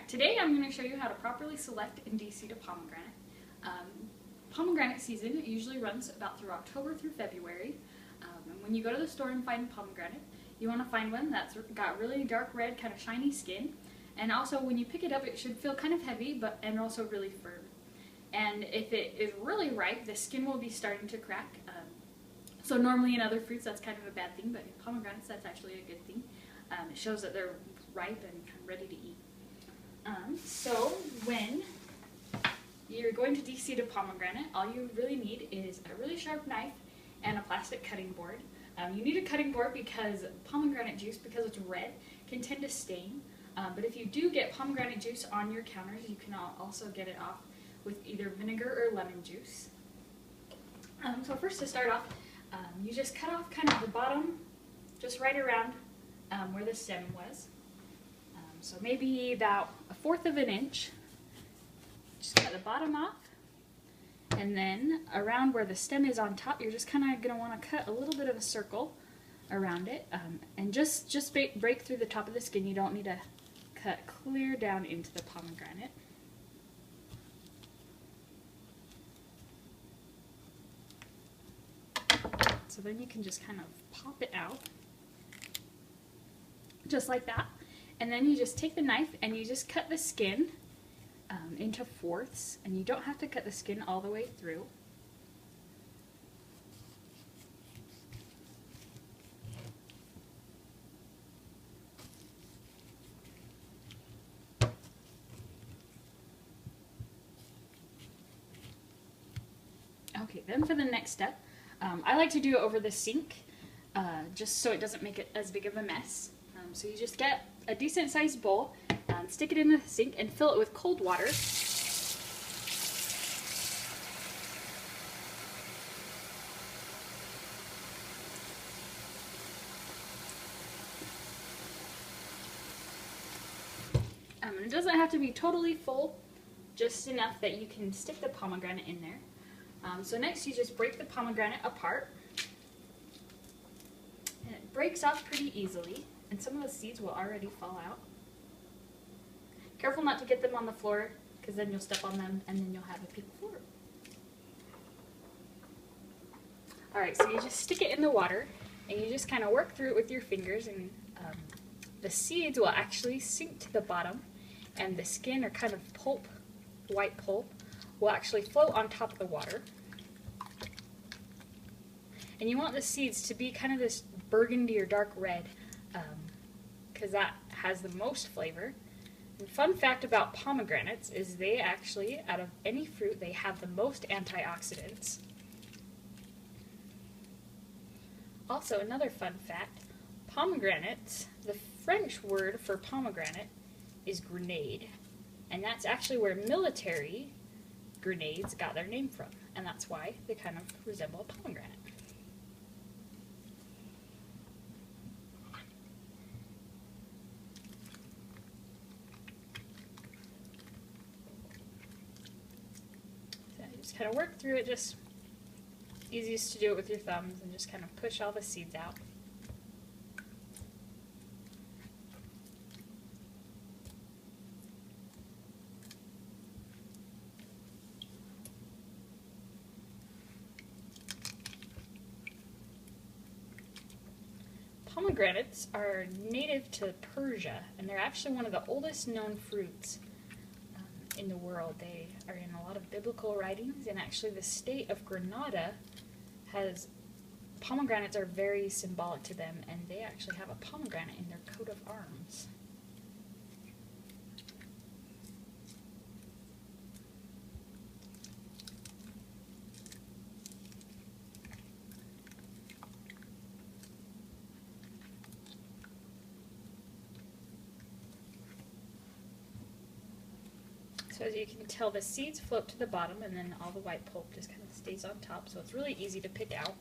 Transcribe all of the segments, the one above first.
Alright, today I'm going to show you how to properly select and de-seed a pomegranate. Pomegranate season usually runs about through October through February. And when you go to the store and find pomegranate, you want to find one that's got really dark red, kind of shiny skin. And also when you pick it up, it should feel kind of heavy, and also really firm. And if it is really ripe, the skin will be starting to crack. So normally in other fruits that's kind of a bad thing, but in pomegranates that's actually a good thing. It shows that they're ripe and kind of ready to eat. So when you're going to de-seed a pomegranate, all you really need is a really sharp knife and a plastic cutting board. You need a cutting board because pomegranate juice, because it's red, can tend to stain. But if you do get pomegranate juice on your counters, you can also get it off with either vinegar or lemon juice. So first, to start off, you just cut off kind of the bottom, just right around where the stem was. So maybe about 1/4 of an inch. Just cut the bottom off. And then around where the stem is on top, you're just kind of going to want to cut a little bit of a circle around it. And just break through the top of the skin. You don't need to cut clear down into the pomegranate. So then you can just kind of pop it out. Just like that. And then you just take the knife and you just cut the skin into 4ths, and you don't have to cut the skin all the way through. Okay, then for the next step, I like to do it over the sink, just so it doesn't make it as big of a mess. So you just get a decent sized bowl, stick it in the sink, and fill it with cold water. And it doesn't have to be totally full, just enough that you can stick the pomegranate in there. So next you just break the pomegranate apart. And it breaks off pretty easily, and some of the seeds will already fall out. Careful not to get them on the floor, because then you'll step on them and then you'll have a pink floor. Alright, so you just stick it in the water and you just kind of work through it with your fingers, and the seeds will actually sink to the bottom, and the skin, or kind of pulp, white pulp, will actually float on top of the water. And you want the seeds to be kind of this burgundy or dark red, because that has the most flavor. And fun fact about pomegranates is they actually, out of any fruit, they have the most antioxidants. Also, another fun fact, pomegranates, the French word for pomegranate is grenade, and that's actually where military grenades got their name from, and that's why they kind of resemble a pomegranate. Just kind of work through it, just easiest to do it with your thumbs, and just kind of push all the seeds out. Pomegranates are native to Persia, and they're actually one of the oldest known fruits in the world. They are in a lot of biblical writings, and actually the state of Granada has pomegranates are very symbolic to them, and they actually have a pomegranate in their coat of arms. So as you can tell, the seeds float to the bottom, and then all the white pulp just kind of stays on top, so it's really easy to pick out.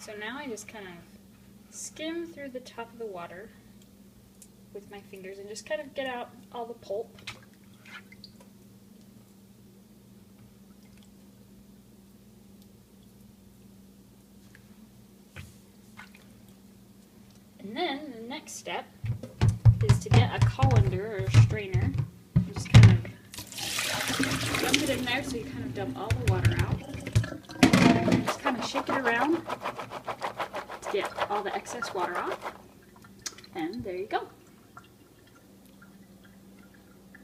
So now I just kind of skim through the top of the water with my fingers and just kind of get out all the pulp. And then the next step is to get a colander or a strainer and just kind of dump it in there so you kind of dump all the water out. And just kind of shake it around to get all the excess water off. And there you go.